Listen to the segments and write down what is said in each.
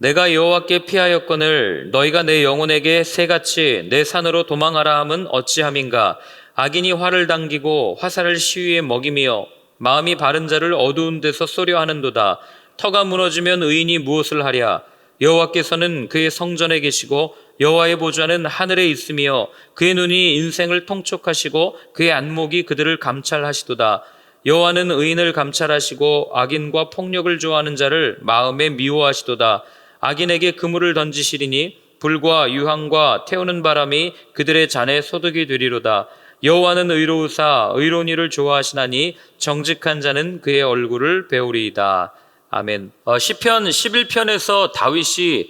내가 여호와께 피하였거늘 너희가 내 영혼에게 새같이 내 산으로 도망하라 함은 어찌함인가. 악인이 활을 당기고 화살을 시위에 먹이며 마음이 바른 자를 어두운 데서 쏘려 하는도다. 터가 무너지면 의인이 무엇을 하랴. 여호와께서는 그의 성전에 계시고 여호와의 보좌는 하늘에 있으며 그의 눈이 인생을 통촉하시고 그의 안목이 그들을 감찰하시도다. 여호와는 의인을 감찰하시고 악인과 폭력을 좋아하는 자를 마음에 미워하시도다. 악인에게 그물을 던지시리니 불과 유황과 태우는 바람이 그들의 잔에 소득이 되리로다. 여호와는 의로우사 의로운 일을 좋아하시나니 정직한 자는 그의 얼굴을 배우리이다. 아멘. 시편 11편에서 다윗이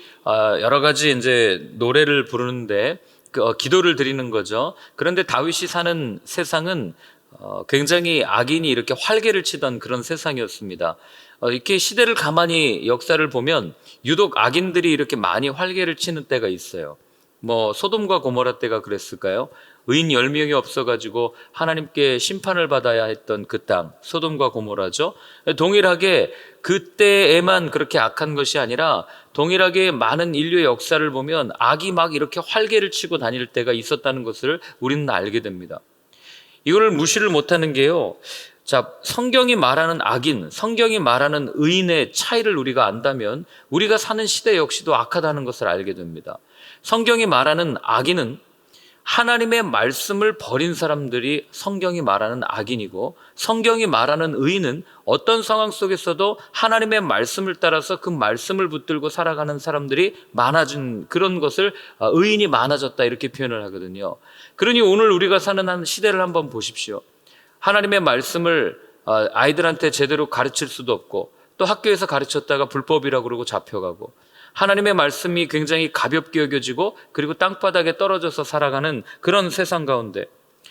여러 가지 이제 노래를 부르는데 기도를 드리는 거죠. 그런데 다윗이 사는 세상은 굉장히 악인이 이렇게 활개를 치던 그런 세상이었습니다. 이렇게 시대를 가만히 역사를 보면 유독 악인들이 이렇게 많이 활개를 치는 때가 있어요. 소돔과 고모라 때가 그랬을까요? 의인 10명이 없어가지고 하나님께 심판을 받아야 했던 그 땅, 소돔과 고모라죠. 동일하게 그때에만 그렇게 악한 것이 아니라 동일하게 많은 인류의 역사를 보면 악이 막 이렇게 활개를 치고 다닐 때가 있었다는 것을 우리는 알게 됩니다. 이걸 무시를 못하는 게요. 자, 성경이 말하는 악인, 성경이 말하는 의인의 차이를 우리가 안다면 우리가 사는 시대 역시도 악하다는 것을 알게 됩니다. 성경이 말하는 악인은 하나님의 말씀을 버린 사람들이 성경이 말하는 악인이고, 성경이 말하는 의인은 어떤 상황 속에서도 하나님의 말씀을 따라서 그 말씀을 붙들고 살아가는 사람들이 많아진 그런 것을 의인이 많아졌다 이렇게 표현을 하거든요. 그러니 오늘 우리가 사는 한 시대를 한번 보십시오. 하나님의 말씀을 아이들한테 제대로 가르칠 수도 없고, 또 학교에서 가르쳤다가 불법이라고 그러고 잡혀가고, 하나님의 말씀이 굉장히 가볍게 여겨지고 그리고 땅바닥에 떨어져서 살아가는 그런 세상 가운데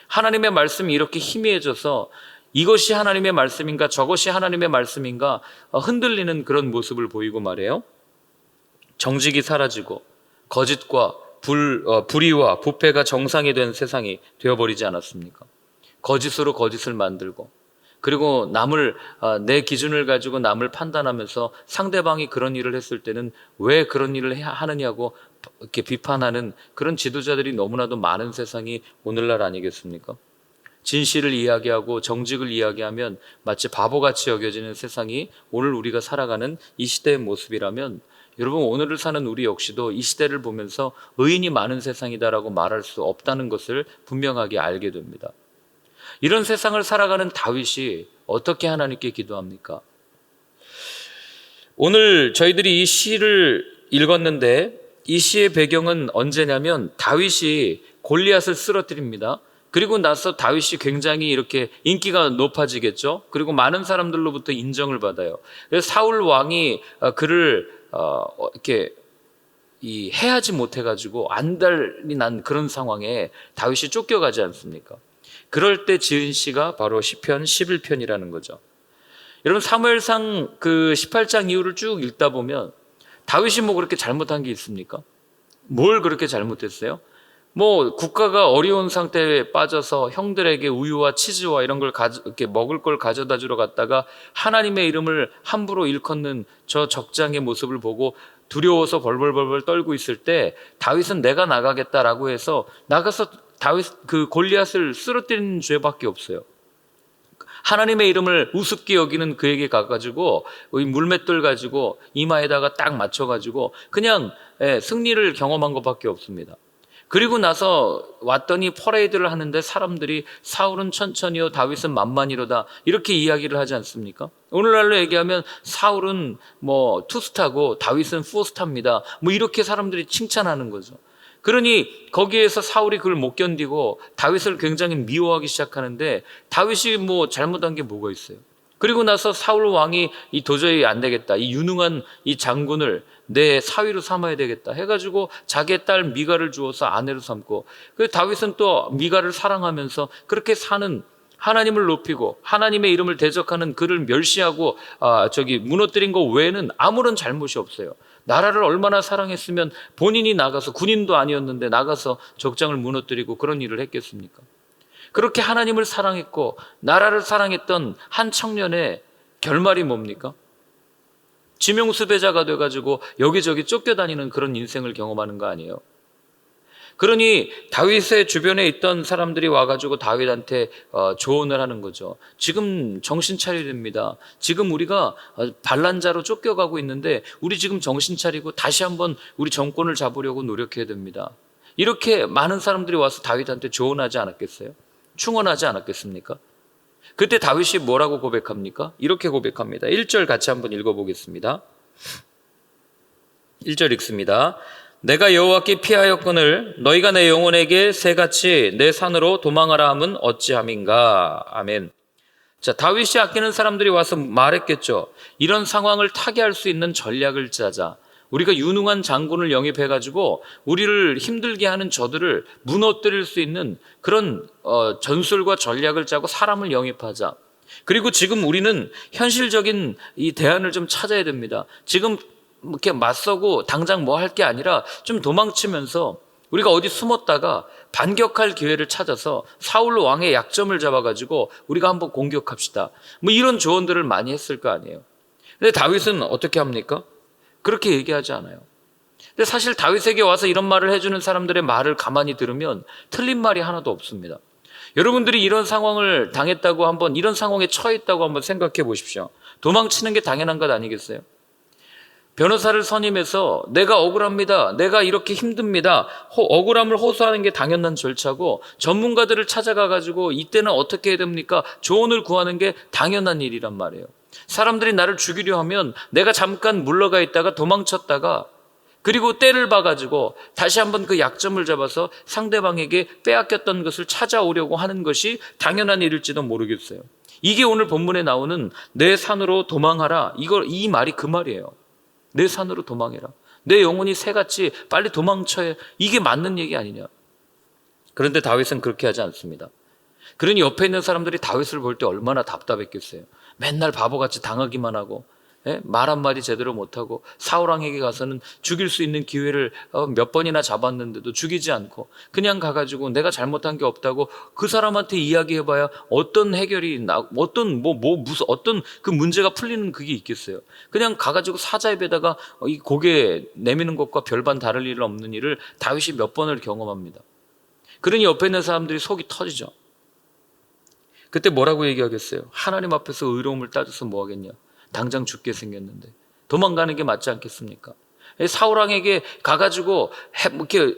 하나님의 말씀이 이렇게 희미해져서 이것이 하나님의 말씀인가 저것이 하나님의 말씀인가 흔들리는 그런 모습을 보이고 말이에요. 정직이 사라지고 거짓과 불의와 부패가 정상이 된 세상이 되어버리지 않았습니까? 거짓으로 거짓을 만들고, 그리고 내 기준을 가지고 남을 판단하면서 상대방이 그런 일을 했을 때는 왜 그런 일을 하느냐고 이렇게 비판하는 그런 지도자들이 너무나도 많은 세상이 오늘날 아니겠습니까? 진실을 이야기하고 정직을 이야기하면 마치 바보같이 여겨지는 세상이 오늘 우리가 살아가는 이 시대의 모습이라면, 여러분 오늘을 사는 우리 역시도 이 시대를 보면서 의인이 많은 세상이다라고 말할 수 없다는 것을 분명하게 알게 됩니다. 이런 세상을 살아가는 다윗이 어떻게 하나님께 기도합니까? 오늘 저희들이 이 시를 읽었는데 이 시의 배경은 언제냐면 다윗이 골리앗을 쓰러뜨립니다. 그리고 나서 다윗이 굉장히 이렇게 인기가 높아지겠죠. 그리고 많은 사람들로부터 인정을 받아요. 그래서 사울 왕이 그를 이렇게 해하지 못해가지고 안달이 난 그런 상황에 다윗이 쫓겨가지 않습니까? 그럴 때 지은 시가 바로 시편 11편이라는 거죠. 여러분 사무엘상 그 18장 이후를 쭉 읽다 보면 다윗이 그렇게 잘못한 게 있습니까? 뭘 그렇게 잘못했어요? 국가가 어려운 상태에 빠져서 형들에게 우유와 치즈와 이런 걸 이렇게 먹을 걸 가져다 주러 갔다가 하나님의 이름을 함부로 일컫는 저 적장의 모습을 보고 두려워서 벌벌벌벌 떨고 있을 때 다윗은 내가 나가겠다라고 해서 나가서 다윗 그 골리앗을 쓰러뜨리는 죄밖에 없어요. 하나님의 이름을 우습게 여기는 그에게 가가지고 물맷돌 가지고 이마에다가 딱 맞춰가지고 그냥 승리를 경험한 것밖에 없습니다. 그리고 나서 왔더니 퍼레이드를 하는데 사람들이 사울은 천천히요 다윗은 만만이로다 이렇게 이야기를 하지 않습니까? 오늘날로 얘기하면 사울은 투스타고 다윗은 포스타입니다. 이렇게 사람들이 칭찬하는 거죠. 그러니 거기에서 사울이 그걸 못 견디고 다윗을 굉장히 미워하기 시작하는데 다윗이 잘못한 게 뭐가 있어요? 그리고 나서 사울 왕이 도저히 안 되겠다, 이 유능한 이 장군을 내 사위로 삼아야 되겠다 해가지고 자기의 딸 미갈을 주어서 아내로 삼고, 그래서 다윗은 또 미갈을 사랑하면서 그렇게 사는, 하나님을 높이고 하나님의 이름을 대적하는 그를 멸시하고 무너뜨린 것 외에는 아무런 잘못이 없어요. 나라를 얼마나 사랑했으면 본인이 나가서, 군인도 아니었는데 나가서 적장을 무너뜨리고 그런 일을 했겠습니까? 그렇게 하나님을 사랑했고 나라를 사랑했던 한 청년의 결말이 뭡니까? 지명수배자가 돼가지고 여기저기 쫓겨다니는 그런 인생을 경험하는 거 아니에요? 그러니 다윗의 주변에 있던 사람들이 와가지고 다윗한테 조언을 하는 거죠. 지금 정신 차려야 됩니다. 지금 우리가 반란자로 쫓겨가고 있는데 우리 지금 정신 차리고 다시 한번 우리 정권을 잡으려고 노력해야 됩니다. 이렇게 많은 사람들이 와서 다윗한테 조언하지 않았겠어요? 충언하지 않았겠습니까? 그때 다윗이 뭐라고 고백합니까? 이렇게 고백합니다. 1절 같이 한번 읽어보겠습니다. 1절 읽습니다. 내가 여호와께 피하였거늘 너희가 내 영혼에게 새같이 내 산으로 도망하라 함은 어찌함인가. 아멘. 자, 다윗이 아끼는 사람들이 와서 말했겠죠. 이런 상황을 타개할 수 있는 전략을 짜자. 우리가 유능한 장군을 영입해가지고 우리를 힘들게 하는 저들을 무너뜨릴 수 있는 그런 전술과 전략을 짜고 사람을 영입하자. 그리고 지금 우리는 현실적인 이 대안을 좀 찾아야 됩니다. 지금 이렇게 맞서고 당장 뭐 할 게 아니라 좀 도망치면서 우리가 어디 숨었다가 반격할 기회를 찾아서 사울 왕의 약점을 잡아가지고 우리가 한번 공격합시다. 뭐 이런 조언들을 많이 했을 거 아니에요. 근데 다윗은 어떻게 합니까? 그렇게 얘기하지 않아요. 근데 사실 다윗에게 와서 이런 말을 해주는 사람들의 말을 가만히 들으면 틀린 말이 하나도 없습니다. 여러분들이 이런 상황을 당했다고 한번, 이런 상황에 처했다고 한번 생각해 보십시오. 도망치는 게 당연한 것 아니겠어요? 변호사를 선임해서 내가 억울합니다. 내가 이렇게 힘듭니다. 억울함을 호소하는 게 당연한 절차고 전문가들을 찾아가가지고 이때는 어떻게 해야 됩니까? 조언을 구하는 게 당연한 일이란 말이에요. 사람들이 나를 죽이려 하면 내가 잠깐 물러가 있다가 도망쳤다가 그리고 때를 봐가지고 다시 한번 그 약점을 잡아서 상대방에게 빼앗겼던 것을 찾아오려고 하는 것이 당연한 일일지도 모르겠어요. 이게 오늘 본문에 나오는 내 산으로 도망하라. 이 말이 그 말이에요. 내 산으로 도망해라. 내 영혼이 새같이 빨리 도망쳐야. 이게 맞는 얘기 아니냐. 그런데 다윗은 그렇게 하지 않습니다. 그러니 옆에 있는 사람들이 다윗을 볼 때 얼마나 답답했겠어요. 맨날 바보같이 당하기만 하고 말 한마디 제대로 못하고 사울왕에게 가서는 죽일 수 있는 기회를 몇 번이나 잡았는데도 죽이지 않고 그냥 가가지고 내가 잘못한 게 없다고 그 사람한테 이야기해봐야 어떤 해결이 어떤 어떤 그 문제가 풀리는 그게 있겠어요. 그냥 가가지고 사자입에다가 이 고개 내미는 것과 별반 다를 일 없는 일을 다윗이 몇 번을 경험합니다. 그러니 옆에 있는 사람들이 속이 터지죠. 그때 뭐라고 얘기하겠어요? 하나님 앞에서 의로움을 따져서 뭐 하겠냐? 당장 죽게 생겼는데 도망가는 게 맞지 않겠습니까? 사울왕에게 가가지고 이렇게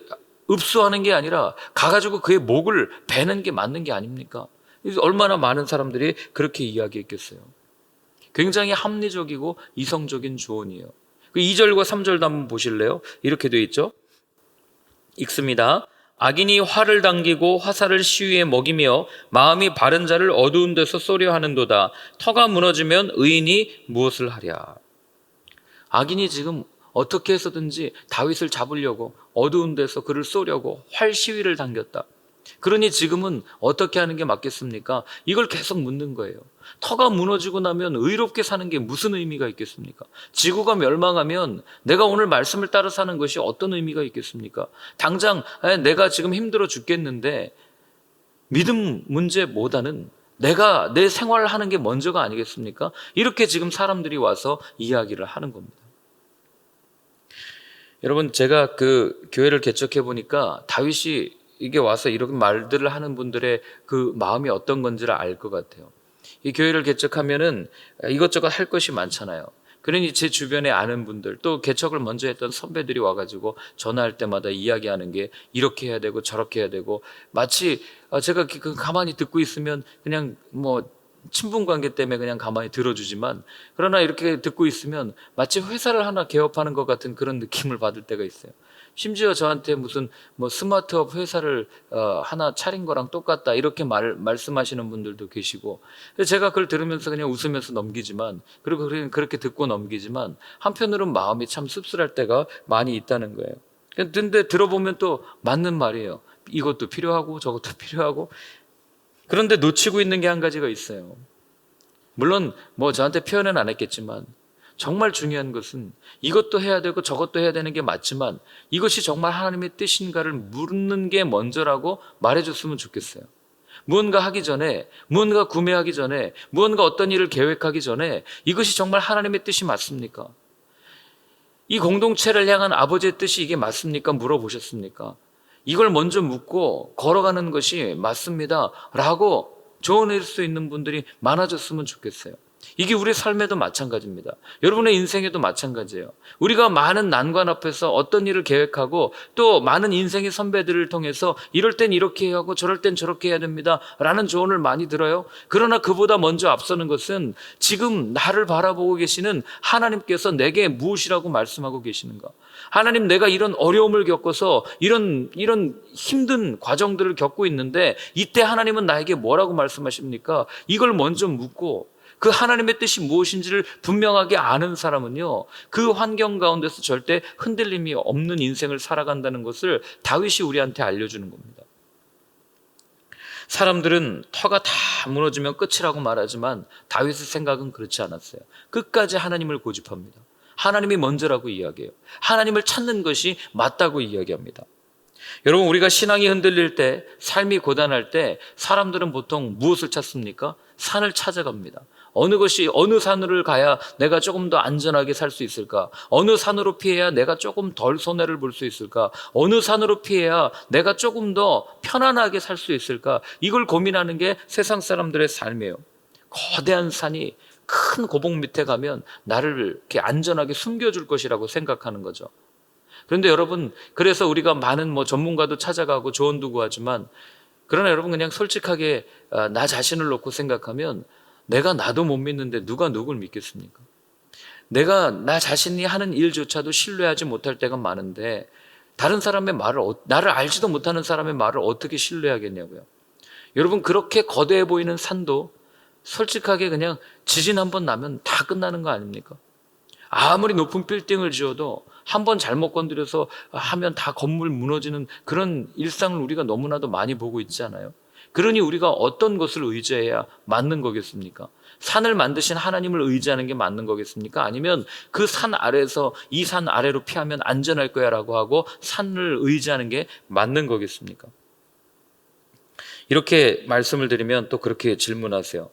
읍수하는 게 아니라 가가지고 그의 목을 베는 게 맞는 게 아닙니까? 얼마나 많은 사람들이 그렇게 이야기했겠어요. 굉장히 합리적이고 이성적인 조언이에요. 2절과 3절도 한번 보실래요? 이렇게 되어 있죠. 읽습니다. 악인이 활을 당기고 화살을 시위에 먹이며 마음이 바른 자를 어두운 데서 쏘려 하는도다. 터가 무너지면 의인이 무엇을 하랴. 악인이 지금 어떻게 해서든지 다윗을 잡으려고 어두운 데서 그를 쏘려고 활 시위를 당겼다. 그러니 지금은 어떻게 하는 게 맞겠습니까? 이걸 계속 묻는 거예요. 터가 무너지고 나면 의롭게 사는 게 무슨 의미가 있겠습니까? 지구가 멸망하면 내가 오늘 말씀을 따라 사는 것이 어떤 의미가 있겠습니까? 당장 내가 지금 힘들어 죽겠는데 믿음 문제보다는 내가 내 생활을 하는 게 먼저가 아니겠습니까? 이렇게 지금 사람들이 와서 이야기를 하는 겁니다. 여러분, 제가 그 교회를 개척해 보니까 다윗이 이게 와서 이런 말들을 하는 분들의 그 마음이 어떤 건지를 알 것 같아요. 이 교회를 개척하면은 이것저것 할 것이 많잖아요. 그러니 제 주변에 아는 분들 또 개척을 먼저 했던 선배들이 와가지고 전화할 때마다 이야기하는 게 이렇게 해야 되고 저렇게 해야 되고 마치 제가 가만히 듣고 있으면 그냥 뭐 친분관계 때문에 그냥 가만히 들어주지만 그러나 이렇게 듣고 있으면 마치 회사를 하나 개업하는 것 같은 그런 느낌을 받을 때가 있어요. 심지어 저한테 무슨 뭐 스마트업 회사를 하나 차린 거랑 똑같다 이렇게 말씀하시는 분들도 계시고 제가 그걸 들으면서 그냥 웃으면서 넘기지만 그리고 그렇게 듣고 넘기지만 한편으로는 마음이 참 씁쓸할 때가 많이 있다는 거예요. 근데 들어보면 또 맞는 말이에요. 이것도 필요하고 저것도 필요하고 그런데 놓치고 있는 게 한 가지가 있어요. 물론 뭐 저한테 표현은 안 했겠지만 정말 중요한 것은 이것도 해야 되고 저것도 해야 되는 게 맞지만 이것이 정말 하나님의 뜻인가를 묻는 게 먼저라고 말해줬으면 좋겠어요. 무언가 하기 전에, 무언가 구매하기 전에, 무언가 어떤 일을 계획하기 전에 이것이 정말 하나님의 뜻이 맞습니까? 이 공동체를 향한 아버지의 뜻이 이게 맞습니까? 물어보셨습니까? 이걸 먼저 묻고 걸어가는 것이 맞습니다 라고 조언할 수 있는 분들이 많아졌으면 좋겠어요. 이게 우리 삶에도 마찬가지입니다. 여러분의 인생에도 마찬가지예요. 우리가 많은 난관 앞에서 어떤 일을 계획하고 또 많은 인생의 선배들을 통해서 이럴 땐 이렇게 해야 하고 저럴 땐 저렇게 해야 됩니다 라는 조언을 많이 들어요. 그러나 그보다 먼저 앞서는 것은 지금 나를 바라보고 계시는 하나님께서 내게 무엇이라고 말씀하고 계시는가. 하나님, 내가 이런 어려움을 겪어서 이런 힘든 과정들을 겪고 있는데 이때 하나님은 나에게 뭐라고 말씀하십니까? 이걸 먼저 묻고 그 하나님의 뜻이 무엇인지를 분명하게 아는 사람은요, 그 환경 가운데서 절대 흔들림이 없는 인생을 살아간다는 것을 다윗이 우리한테 알려주는 겁니다. 사람들은 터가 다 무너지면 끝이라고 말하지만 다윗의 생각은 그렇지 않았어요. 끝까지 하나님을 고집합니다. 하나님이 먼저라고 이야기해요. 하나님을 찾는 것이 맞다고 이야기합니다. 여러분, 우리가 신앙이 흔들릴 때, 삶이 고단할 때 사람들은 보통 무엇을 찾습니까? 산을 찾아갑니다. 어느 산으로 가야 내가 조금 더 안전하게 살 수 있을까? 어느 산으로 피해야 내가 조금 덜 손해를 볼 수 있을까? 어느 산으로 피해야 내가 조금 더 편안하게 살 수 있을까? 이걸 고민하는 게 세상 사람들의 삶이에요. 거대한 산이 큰 고봉 밑에 가면 나를 이렇게 안전하게 숨겨줄 것이라고 생각하는 거죠. 그런데 여러분, 그래서 우리가 많은 전문가도 찾아가고 조언도 구하지만, 그러나 여러분, 그냥 솔직하게 나 자신을 놓고 생각하면 내가 나도 못 믿는데 누가 누굴 믿겠습니까? 내가 나 자신이 하는 일조차도 신뢰하지 못할 때가 많은데 다른 사람의 말을, 나를 알지도 못하는 사람의 말을 어떻게 신뢰하겠냐고요. 여러분, 그렇게 거대해 보이는 산도 솔직하게 그냥 지진 한번 나면 다 끝나는 거 아닙니까? 아무리 높은 빌딩을 지어도 한번 잘못 건드려서 하면 다 건물 무너지는 그런 일상을 우리가 너무나도 많이 보고 있잖아요. 그러니 우리가 어떤 것을 의지해야 맞는 거겠습니까? 산을 만드신 하나님을 의지하는 게 맞는 거겠습니까? 아니면 그 산 아래에서 이 산 아래로 피하면 안전할 거야 라고 하고 산을 의지하는 게 맞는 거겠습니까? 이렇게 말씀을 드리면 또 그렇게 질문하세요.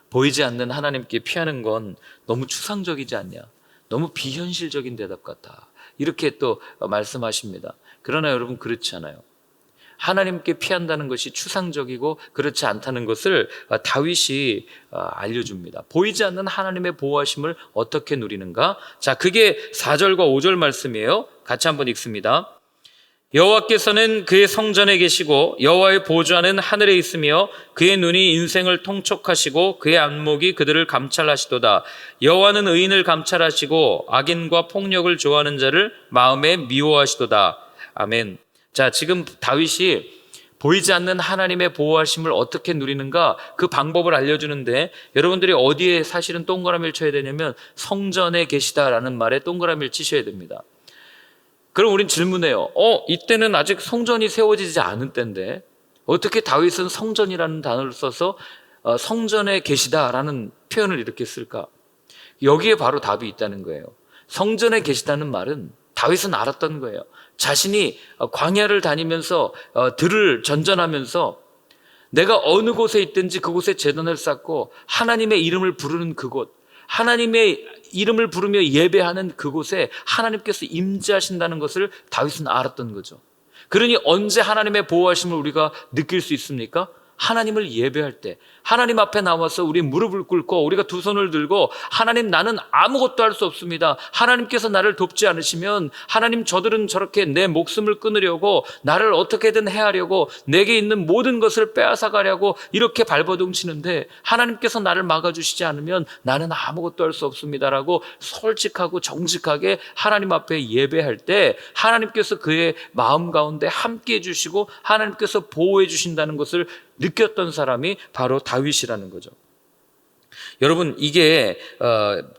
보이지 않는 하나님께 피하는 건 너무 추상적이지 않냐? 너무 비현실적인 대답 같다. 이렇게 또 말씀하십니다. 그러나 여러분, 그렇지 않아요. 하나님께 피한다는 것이 추상적이고 그렇지 않다는 것을 다윗이 알려줍니다. 보이지 않는 하나님의 보호하심을 어떻게 누리는가? 자, 그게 4절과 5절 말씀이에요. 같이 한번 읽습니다. 여호와께서는 그의 성전에 계시고 여호와의 보좌는 하늘에 있으며 그의 눈이 인생을 통촉하시고 그의 안목이 그들을 감찰하시도다. 여호와는 의인을 감찰하시고 악인과 폭력을 좋아하는 자를 마음에 미워하시도다. 아멘. 자, 지금 다윗이 보이지 않는 하나님의 보호하심을 어떻게 누리는가, 그 방법을 알려주는데, 여러분들이 어디에 사실은 동그라미를 쳐야 되냐면 성전에 계시다라는 말에 동그라미를 치셔야 됩니다. 그럼 우린 질문해요. 이때는 아직 성전이 세워지지 않은 때인데 어떻게 다윗은 성전이라는 단어를 써서 성전에 계시다라는 표현을 이렇게 쓸까? 여기에 바로 답이 있다는 거예요. 성전에 계시다는 말은 다윗은 알았던 거예요. 자신이 광야를 다니면서 들을 전전하면서 내가 어느 곳에 있든지 그곳에 제단을 쌓고 하나님의 이름을 부르는 그곳, 하나님의 이름을 부르며 예배하는 그곳에 하나님께서 임재하신다는 것을 다윗은 알았던 거죠. 그러니 언제 하나님의 보호하심을 우리가 느낄 수 있습니까? 하나님을 예배할 때, 하나님 앞에 나와서 우리 무릎을 꿇고 우리가 두 손을 들고 하나님, 나는 아무것도 할 수 없습니다. 하나님께서 나를 돕지 않으시면 하나님, 저들은 저렇게 내 목숨을 끊으려고 나를 어떻게든 해하려고 내게 있는 모든 것을 빼앗아가려고 이렇게 발버둥 치는데 하나님께서 나를 막아주시지 않으면 나는 아무것도 할 수 없습니다라고 솔직하고 정직하게 하나님 앞에 예배할 때 하나님께서 그의 마음 가운데 함께 해주시고 하나님께서 보호해 주신다는 것을 느꼈던 사람이 바로 다윗이라는 거죠. 여러분, 이게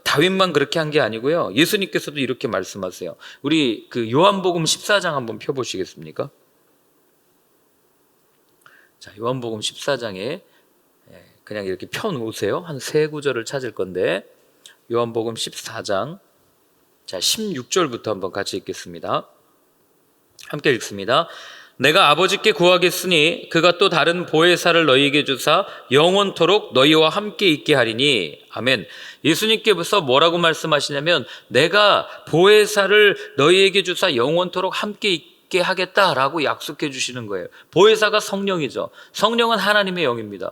다윗만 그렇게 한 게 아니고요. 예수님께서도 이렇게 말씀하세요. 우리 그 요한복음 14장 한번 펴보시겠습니까? 자, 요한복음 14장에 그냥 이렇게 펴놓으세요. 한 세 구절을 찾을 건데, 요한복음 14장, 자, 16절부터 한번 같이 읽겠습니다. 함께 읽습니다. 내가 아버지께 구하겠으니 그가 또 다른 보혜사를 너희에게 주사 영원토록 너희와 함께 있게 하리니. 아멘. 예수님께서 뭐라고 말씀하시냐면 내가 보혜사를 너희에게 주사 영원토록 함께 있게 하겠다라고 약속해 주시는 거예요. 보혜사가 성령이죠. 성령은 하나님의 영입니다.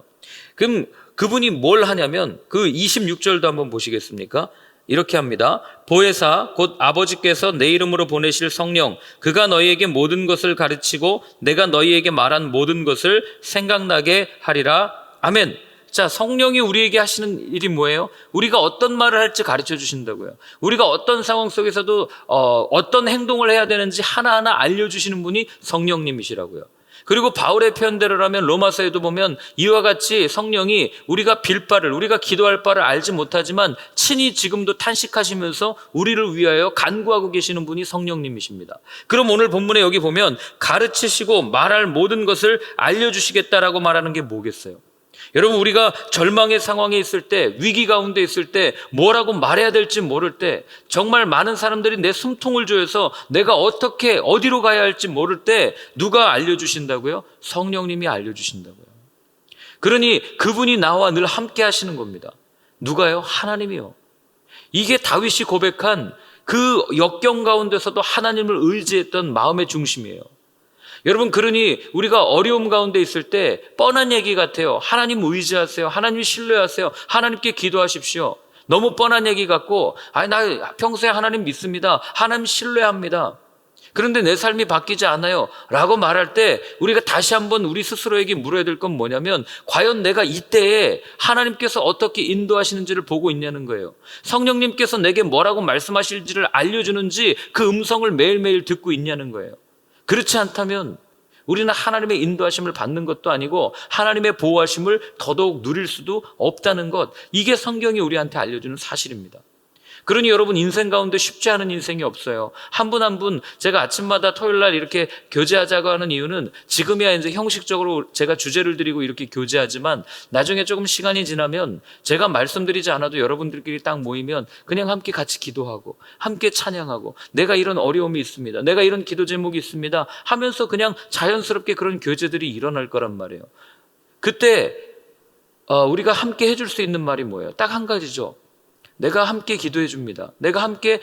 그럼 그분이 뭘 하냐면 그 26절도 한번 보시겠습니까? 이렇게 합니다. 보혜사 곧 아버지께서 내 이름으로 보내실 성령, 그가 너희에게 모든 것을 가르치고 내가 너희에게 말한 모든 것을 생각나게 하리라. 아멘. 자, 성령이 우리에게 하시는 일이 뭐예요? 우리가 어떤 말을 할지 가르쳐 주신다고요. 우리가 어떤 상황 속에서도 어떤 행동을 해야 되는지 하나하나 알려주시는 분이 성령님이시라고요. 그리고 바울의 표현대로라면 로마서에도 보면 이와 같이 성령이 우리가 빌 바를, 우리가 기도할 바를 알지 못하지만 친히 지금도 탄식하시면서 우리를 위하여 간구하고 계시는 분이 성령님이십니다. 그럼 오늘 본문에 여기 보면 가르치시고 말할 모든 것을 알려주시겠다라고 말하는 게 뭐겠어요? 여러분, 우리가 절망의 상황에 있을 때, 위기 가운데 있을 때, 뭐라고 말해야 될지 모를 때, 정말 많은 사람들이 내 숨통을 조여서 내가 어떻게 어디로 가야 할지 모를 때 누가 알려주신다고요? 성령님이 알려주신다고요. 그러니 그분이 나와 늘 함께 하시는 겁니다. 누가요? 하나님이요. 이게 다윗이 고백한 그 역경 가운데서도 하나님을 의지했던 마음의 중심이에요. 여러분, 그러니 우리가 어려움 가운데 있을 때 뻔한 얘기 같아요. 하나님 의지하세요. 하나님 신뢰하세요. 하나님께 기도하십시오. 너무 뻔한 얘기 같고, 나 평소에 하나님 믿습니다. 하나님 신뢰합니다. 그런데 내 삶이 바뀌지 않아요 라고 말할 때 우리가 다시 한번 우리 스스로에게 물어야 될 건 뭐냐면, 과연 내가 이때에 하나님께서 어떻게 인도하시는지를 보고 있냐는 거예요. 성령님께서 내게 뭐라고 말씀하실지를 알려주는지 그 음성을 매일매일 듣고 있냐는 거예요. 그렇지 않다면 우리는 하나님의 인도하심을 받는 것도 아니고 하나님의 보호하심을 더더욱 누릴 수도 없다는 것, 이게 성경이 우리한테 알려주는 사실입니다. 그러니 여러분, 인생 가운데 쉽지 않은 인생이 없어요. 한 분 한 분 제가 아침마다 토요일날 이렇게 교제하자고 하는 이유는 지금이야 이제 형식적으로 제가 주제를 드리고 이렇게 교제하지만 나중에 조금 시간이 지나면 제가 말씀드리지 않아도 여러분들끼리 딱 모이면 그냥 함께 같이 기도하고 함께 찬양하고, 내가 이런 어려움이 있습니다, 내가 이런 기도 제목이 있습니다 하면서 그냥 자연스럽게 그런 교제들이 일어날 거란 말이에요. 그때 우리가 함께 해줄 수 있는 말이 뭐예요? 딱 한 가지죠. 내가 함께 기도해 줍니다. 내가 함께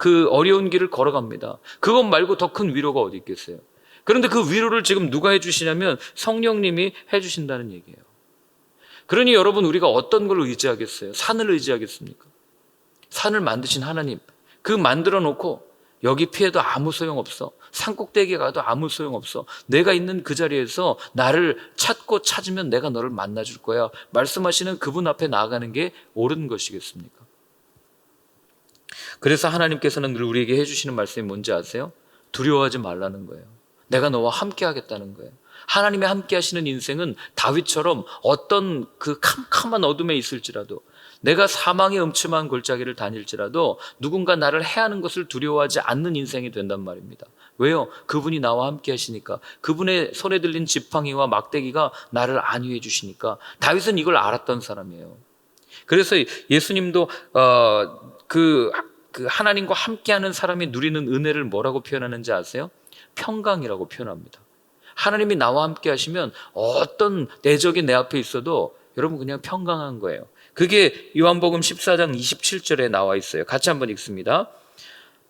그 어려운 길을 걸어갑니다. 그것 말고 더 큰 위로가 어디 있겠어요? 그런데 그 위로를 지금 누가 해주시냐면 성령님이 해주신다는 얘기예요. 그러니 여러분, 우리가 어떤 걸 의지하겠어요? 산을 의지하겠습니까? 산을 만드신 하나님, 그 만들어 놓고 여기 피해도 아무 소용없어, 산꼭대기에 가도 아무 소용없어, 내가 있는 그 자리에서 나를 찾고 찾으면 내가 너를 만나줄 거야 말씀하시는 그분 앞에 나아가는 게 옳은 것이겠습니까? 그래서 하나님께서는 늘 우리에게 해주시는 말씀이 뭔지 아세요? 두려워하지 말라는 거예요. 내가 너와 함께 하겠다는 거예요. 하나님이 함께 하시는 인생은 다윗처럼 어떤 그 캄캄한 어둠에 있을지라도, 내가 사망의 음침한 골짜기를 다닐지라도 누군가 나를 해하는 것을 두려워하지 않는 인생이 된단 말입니다. 왜요? 그분이 나와 함께 하시니까. 그분의 손에 들린 지팡이와 막대기가 나를 안위해 주시니까. 다윗은 이걸 알았던 사람이에요. 그래서 예수님도 그 하나님과 함께하는 사람이 누리는 은혜를 뭐라고 표현하는지 아세요? 평강이라고 표현합니다. 하나님이 나와 함께 하시면 어떤 대적이 내 앞에 있어도 여러분 그냥 평강한 거예요. 그게 요한복음 14장 27절에 나와 있어요. 같이 한번 읽습니다.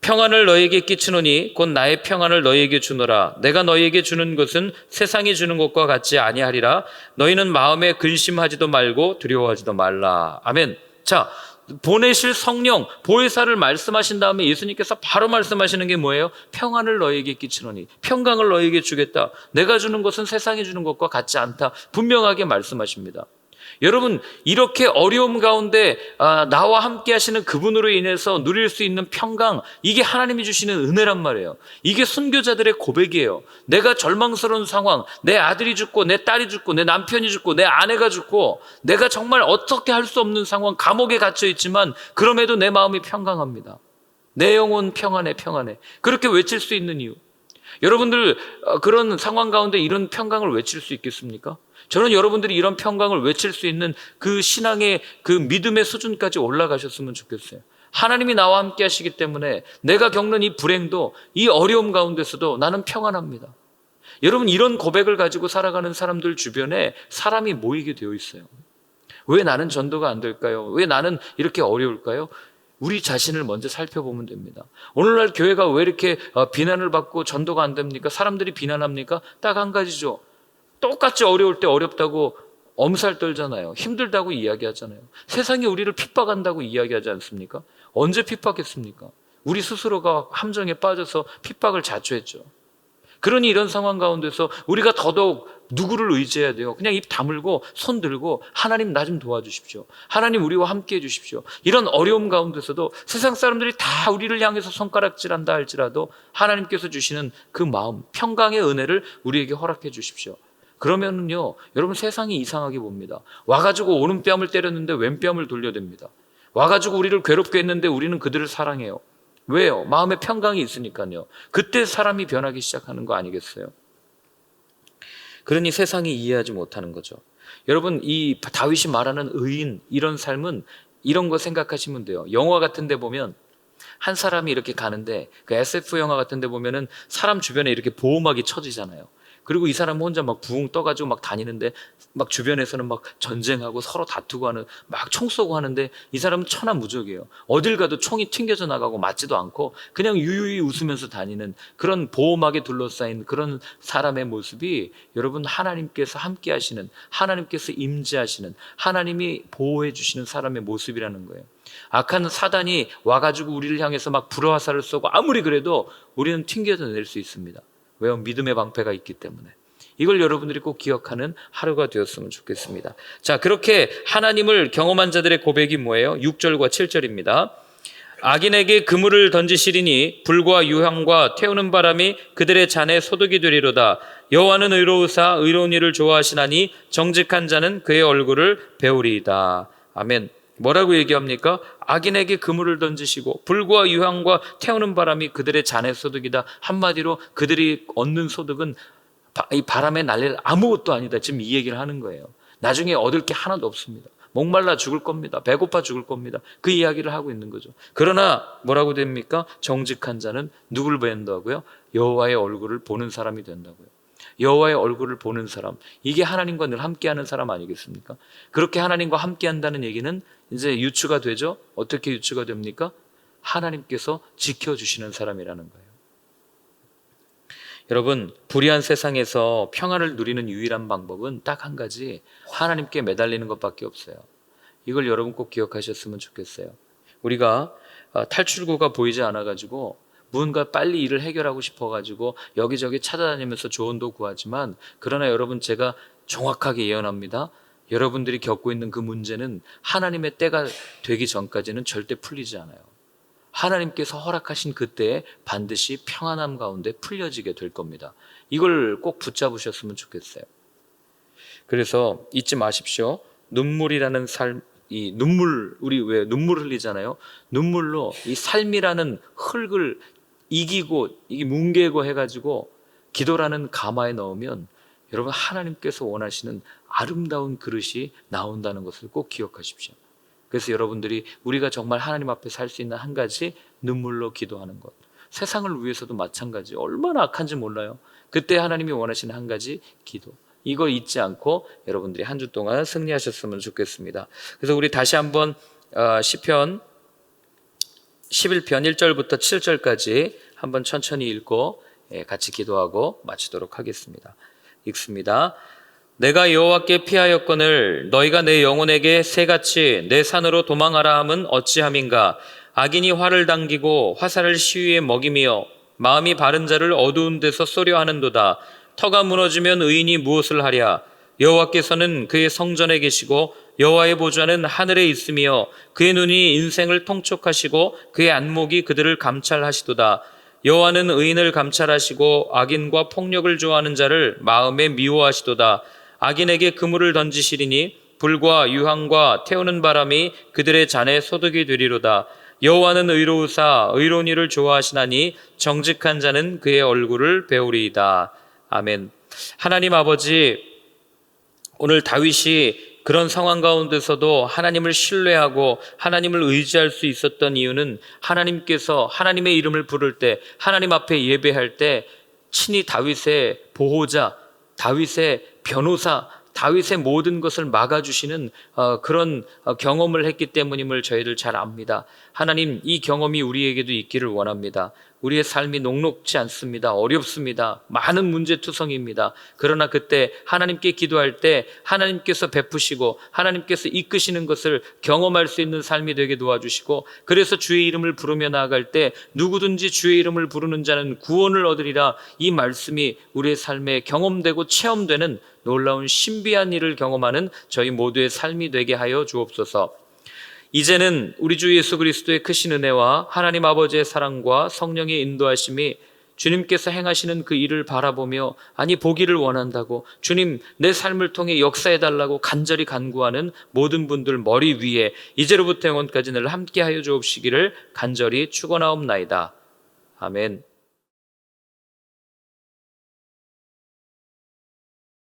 평안을 너에게 끼치노니 곧 나의 평안을 너에게 주노라. 내가 너에게 주는 것은 세상이 주는 것과 같지 아니하리라. 너희는 마음에 근심하지도 말고 두려워하지도 말라. 아멘. 자, 보내실 성령, 보혜사를 말씀하신 다음에 예수님께서 바로 말씀하시는 게 뭐예요? 평안을 너에게 끼치노니, 평강을 너에게 주겠다. 내가 주는 것은 세상이 주는 것과 같지 않다. 분명하게 말씀하십니다. 여러분, 이렇게 어려움 가운데 나와 함께 하시는 그분으로 인해서 누릴 수 있는 평강, 이게 하나님이 주시는 은혜란 말이에요. 이게 순교자들의 고백이에요. 내가 절망스러운 상황, 내 아들이 죽고 내 딸이 죽고 내 남편이 죽고 내 아내가 죽고 내가 정말 어떻게 할 수 없는 상황, 감옥에 갇혀 있지만 그럼에도 내 마음이 평강합니다. 내 영혼 평안해, 평안해. 그렇게 외칠 수 있는 이유, 여러분들 그런 상황 가운데 이런 평강을 외칠 수 있겠습니까? 저는 여러분들이 이런 평강을 외칠 수 있는 그 신앙의 그 믿음의 수준까지 올라가셨으면 좋겠어요. 하나님이 나와 함께 하시기 때문에 내가 겪는 이 불행도, 이 어려움 가운데서도 나는 평안합니다. 여러분, 이런 고백을 가지고 살아가는 사람들 주변에 사람이 모이게 되어 있어요. 왜 나는 전도가 안 될까요? 왜 나는 이렇게 어려울까요? 우리 자신을 먼저 살펴보면 됩니다. 오늘날 교회가 왜 이렇게 비난을 받고 전도가 안 됩니까? 사람들이 비난합니까? 딱 한 가지죠. 똑같이 어려울 때 어렵다고 엄살 떨잖아요. 힘들다고 이야기하잖아요. 세상이 우리를 핍박한다고 이야기하지 않습니까? 언제 핍박했습니까? 우리 스스로가 함정에 빠져서 핍박을 자초했죠. 그러니 이런 상황 가운데서 우리가 더더욱 누구를 의지해야 돼요? 그냥 입 다물고 손 들고 하나님 나 좀 도와주십시오. 하나님 우리와 함께 해주십시오. 이런 어려움 가운데서도 세상 사람들이 다 우리를 향해서 손가락질한다 할지라도 하나님께서 주시는 그 마음, 평강의 은혜를 우리에게 허락해 주십시오. 그러면요, 여러분, 세상이 이상하게 봅니다. 와가지고 오른뺨을 때렸는데 왼뺨을 돌려댑니다. 와가지고 우리를 괴롭게 했는데 우리는 그들을 사랑해요. 왜요? 마음에 평강이 있으니까요. 그때 사람이 변하기 시작하는 거 아니겠어요? 그러니 세상이 이해하지 못하는 거죠. 여러분, 이 다윗이 말하는 의인, 이런 삶은 이런 거 생각하시면 돼요. 영화 같은 데 보면 한 사람이 이렇게 가는데, 그 SF 영화 같은 데 보면은 사람 주변에 이렇게 보호막이 쳐지잖아요. 그리고 이 사람은 혼자 막 부웅 떠가지고 막 다니는데, 막 주변에서는 막 전쟁하고 서로 다투고 하는, 막 총 쏘고 하는데, 이 사람은 천하무적이에요. 어딜 가도 총이 튕겨져 나가고 맞지도 않고 그냥 유유히 웃으면서 다니는 그런 보호막에 둘러싸인 그런 사람의 모습이, 여러분, 하나님께서 함께 하시는, 하나님께서 임재하시는, 하나님이 보호해 주시는 사람의 모습이라는 거예요. 악한 사단이 와가지고 우리를 향해서 막 불화살을 쏘고 아무리 그래도 우리는 튕겨져 낼 수 있습니다. 왜요? 믿음의 방패가 있기 때문에. 이걸 여러분들이 꼭 기억하는 하루가 되었으면 좋겠습니다. 자, 그렇게 하나님을 경험한 자들의 고백이 뭐예요? 6절과 7절입니다. 악인에게 그물을 던지시리니 불과 유황과 태우는 바람이 그들의 잔에 소득이 되리로다. 여호와는 의로우사 의로운 일을 좋아하시나니 정직한 자는 그의 얼굴을 배우리이다. 아멘. 뭐라고 얘기합니까? 악인에게 그물을 던지시고 불과 유황과 태우는 바람이 그들의 잔의 소득이다. 한마디로 그들이 얻는 소득은 이 바람에 날릴 아무것도 아니다. 지금 이 얘기를 하는 거예요. 나중에 얻을 게 하나도 없습니다. 목말라 죽을 겁니다. 배고파 죽을 겁니다. 그 이야기를 하고 있는 거죠. 그러나 뭐라고 됩니까? 정직한 자는 누구를 뵌다고요? 여호와의 얼굴을 보는 사람이 된다고요. 여호와의 얼굴을 보는 사람, 이게 하나님과 늘 함께하는 사람 아니겠습니까? 그렇게 하나님과 함께한다는 얘기는 이제 유추가 되죠. 어떻게 유추가 됩니까? 하나님께서 지켜주시는 사람이라는 거예요. 여러분, 불의한 세상에서 평안을 누리는 유일한 방법은 딱 한 가지, 하나님께 매달리는 것밖에 없어요. 이걸 여러분 꼭 기억하셨으면 좋겠어요. 우리가 탈출구가 보이지 않아가지고 무언가 빨리 일을 해결하고 싶어가지고 여기저기 찾아다니면서 조언도 구하지만, 그러나 여러분, 제가 정확하게 예언합니다. 여러분들이 겪고 있는 그 문제는 하나님의 때가 되기 전까지는 절대 풀리지 않아요. 하나님께서 허락하신 그때에 반드시 평안함 가운데 풀려지게 될 겁니다. 이걸 꼭 붙잡으셨으면 좋겠어요. 그래서 잊지 마십시오. 눈물이라는 삶, 이 눈물, 우리 왜 눈물 흘리잖아요. 눈물로 이 삶이라는 흙을 이기고 이게 뭉개고 해가지고 기도라는 가마에 넣으면 여러분, 하나님께서 원하시는 아름다운 그릇이 나온다는 것을 꼭 기억하십시오. 그래서 여러분들이 우리가 정말 하나님 앞에 살 수 있는 한 가지, 눈물로 기도하는 것. 세상을 위해서도 마찬가지. 얼마나 악한지 몰라요. 그때 하나님이 원하시는 한 가지, 기도. 이걸 잊지 않고 여러분들이 한 주 동안 승리하셨으면 좋겠습니다. 그래서 우리 다시 한번 시편 11편 1절부터 7절까지 한번 천천히 읽고 같이 기도하고 마치도록 하겠습니다. 읽습니다. 내가 여호와께 피하였거늘 너희가 내 영혼에게 새같이 내 산으로 도망하라 함은 어찌함인가. 악인이 활을 당기고 화살을 시위에 먹이며 마음이 바른 자를 어두운 데서 쏘려 하는도다. 터가 무너지면 의인이 무엇을 하랴. 여호와께서는 그의 성전에 계시고 여호와의 보좌는 하늘에 있으며 그의 눈이 인생을 통촉하시고 그의 안목이 그들을 감찰하시도다. 여호와는 의인을 감찰하시고 악인과 폭력을 좋아하는 자를 마음에 미워하시도다. 악인에게 그물을 던지시리니 불과 유황과 태우는 바람이 그들의 잔에 소득이 되리로다. 여호와는 의로우사 의로운 일을 좋아하시나니 정직한 자는 그의 얼굴을 배우리이다. 아멘. 하나님 아버지, 오늘 다윗이 그런 상황 가운데서도 하나님을 신뢰하고 하나님을 의지할 수 있었던 이유는 하나님께서 하나님의 이름을 부를 때, 하나님 앞에 예배할 때 친히 다윗의 보호자, 다윗의 변호사, 다윗의 모든 것을 막아주시는 그런 경험을 했기 때문임을 저희들 잘 압니다. 하나님, 이 경험이 우리에게도 있기를 원합니다. 우리의 삶이 녹록지 않습니다. 어렵습니다. 많은 문제투성입니다. 그러나 그때 하나님께 기도할 때 하나님께서 베푸시고 하나님께서 이끄시는 것을 경험할 수 있는 삶이 되게 도와주시고, 그래서 주의 이름을 부르며 나아갈 때 누구든지 주의 이름을 부르는 자는 구원을 얻으리라, 이 말씀이 우리의 삶에 경험되고 체험되는 놀라운 신비한 일을 경험하는 저희 모두의 삶이 되게 하여 주옵소서. 이제는 우리 주 예수 그리스도의 크신 은혜와 하나님 아버지의 사랑과 성령의 인도하심이 주님께서 행하시는 그 일을 바라보며 보기를 원한다고, 주님 내 삶을 통해 역사해달라고 간절히 간구하는 모든 분들 머리 위에 이제로부터 영원까지 늘 함께하여 주옵시기를 간절히 축원하옵나이다. 아멘.